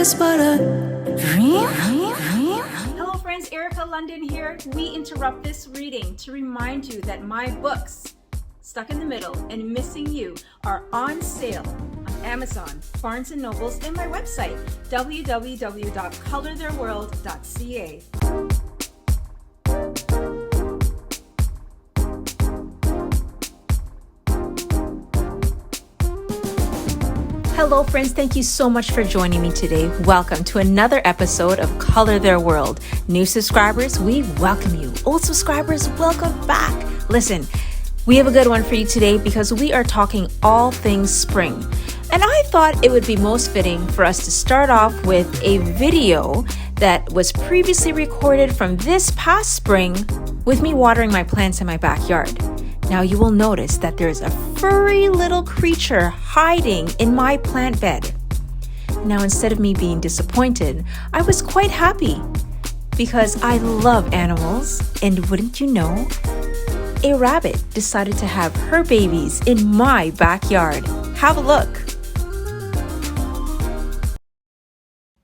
was but a dream. Hello friends, Erica London here. We interrupt this reading to remind you that my books, Stuck in the Middle and Missing You, are on sale on Amazon, Barnes & Nobles, and my website, www.colortheirworld.ca. Hello friends, thank you so much for joining me today. Welcome to another episode of Color Their World. New subscribers, we welcome you. Old subscribers, welcome back. Listen, we have a good one for you today because we are talking all things spring. And I thought it would be most fitting for us to start off with a video that was previously recorded from this past spring with me watering my plants in my backyard. Now you will notice that there's a furry little creature hiding in my plant bed. Now instead of me being disappointed, I was quite happy because I love animals, and wouldn't you know, a rabbit decided to have her babies in my backyard. Have a look.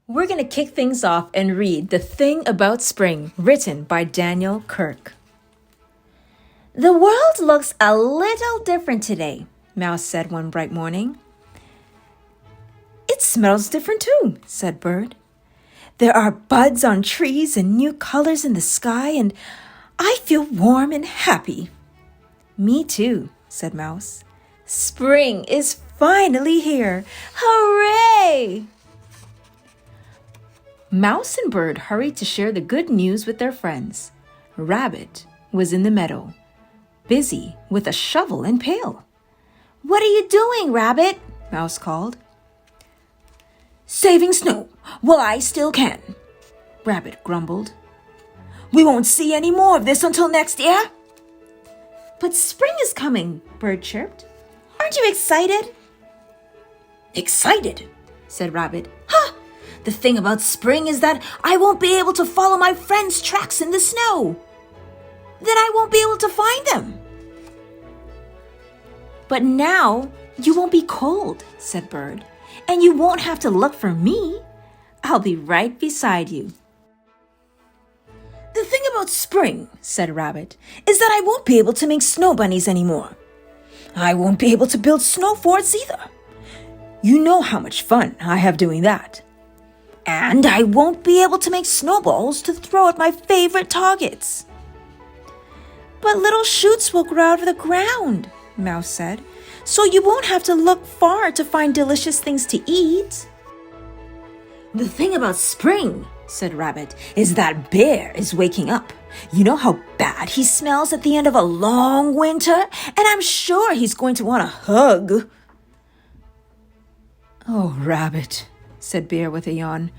We're going to kick things off and read The Thing About Spring, written by Daniel Kirk. The world looks a little different today, Mouse said one bright morning. It smells different too, said Bird. There are buds on trees and new colors in the sky, and I feel warm and happy. Me too, said Mouse. Spring is finally here. Hooray! Mouse and Bird hurried to share the good news with their friends. Rabbit was in the meadow, busy with a shovel and pail. What are you doing, Rabbit? Mouse called. Saving snow while I still can, Rabbit grumbled. We won't see any more of this until next year. But spring is coming, Bird chirped. Aren't you excited? Excited, said Rabbit. Huh! The thing about spring is that I won't be able to follow my friends' tracks in the snow. Then I won't be able to find them. But now you won't be cold, said Bird, and you won't have to look for me. I'll be right beside you. The thing about spring, said Rabbit, is that I won't be able to make snow bunnies anymore. I won't be able to build snow forts either. You know how much fun I have doing that. And I won't be able to make snowballs to throw at my favorite targets. But little shoots will grow out of the ground, Mouse said, so you won't have to look far to find delicious things to eat. The thing about spring, said Rabbit, is that Bear is waking up. You know how bad he smells at the end of a long winter, and I'm sure he's going to want a hug. Oh, Rabbit, said Bear with a yawn.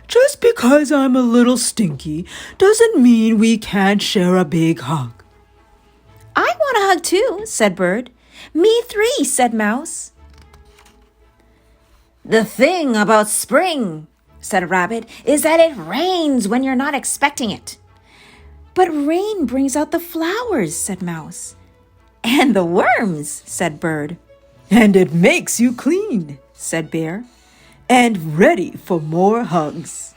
Just because I'm a little stinky doesn't mean we can't share a big hug. I want a hug too, said Bird. Me three, said Mouse. The thing about spring, said Rabbit, is that it rains when you're not expecting it. But rain brings out the flowers, said Mouse. And the worms, said Bird. And it makes you clean, said Bear. And ready for more hugs.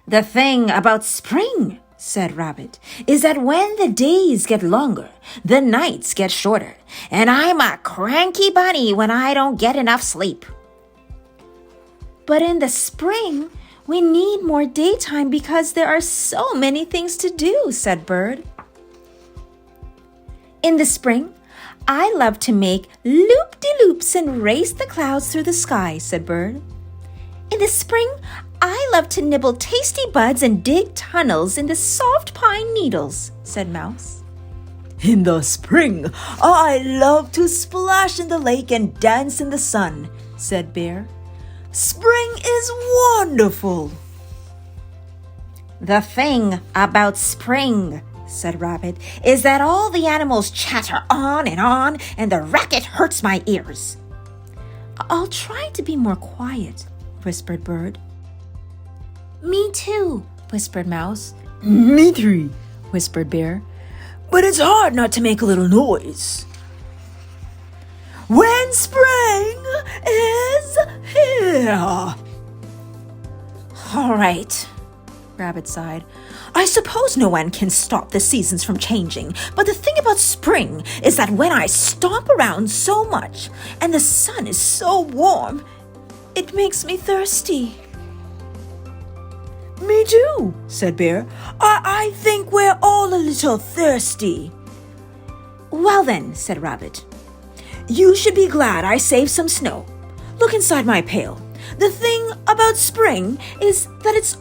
The thing about spring, said Rabbit, is that when the days get longer, the nights get shorter, and I'm a cranky bunny when I don't get enough sleep. But in the spring, we need more daytime because there are so many things to do, said Bird. In the spring, I love to make loop-de-loops and race the clouds through the sky, said Bird. In the spring, I love to nibble tasty buds and dig tunnels in the soft pine needles, said Mouse. In the spring, I love to splash in the lake and dance in the sun, said Bear. Spring is wonderful. The thing about spring, said Rabbit, is that all the animals chatter on, and the racket hurts my ears. I'll try to be more quiet, whispered Bird. Me too, whispered Mouse. Me too, whispered Bear. But it's hard not to make a little noise. When spring is here, All right, Rabbit sighed. I suppose no one can stop the seasons from changing, but the thing about spring is that when I stomp around so much and the sun is so warm, it makes me thirsty. Me too, said Bear. I think we're all a little thirsty. Well then, said Rabbit, you should be glad I saved some snow. Look inside my pail. The thing about spring is that it's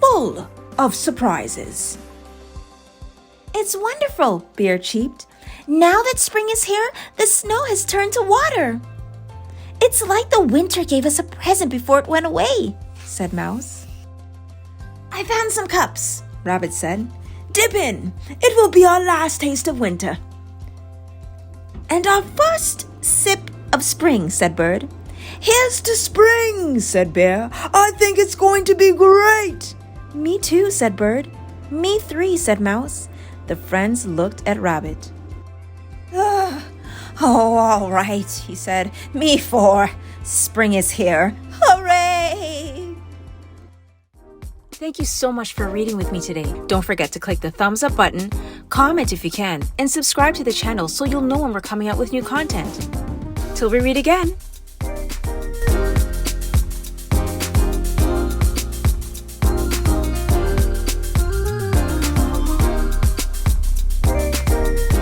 full of surprises. It's wonderful, Bear cheeped. Now that spring is here, the snow has turned to water. It's like the winter gave us a present before it went away, said Mouse. I found some cups, Rabbit said. Dip in. It will be our last taste of winter. And our first sip of spring, said Bird. Here's to spring, said Bear. I think it's going to be great. Me too, said Bird. Me three, said Mouse. The friends looked at Rabbit. Oh, all right, he said. Me four. Spring is here. Hooray! Thank you so much for reading with me today. Don't forget to click the thumbs up button, comment if you can, and subscribe to the channel so you'll know when we're coming out with new content. Till we read again.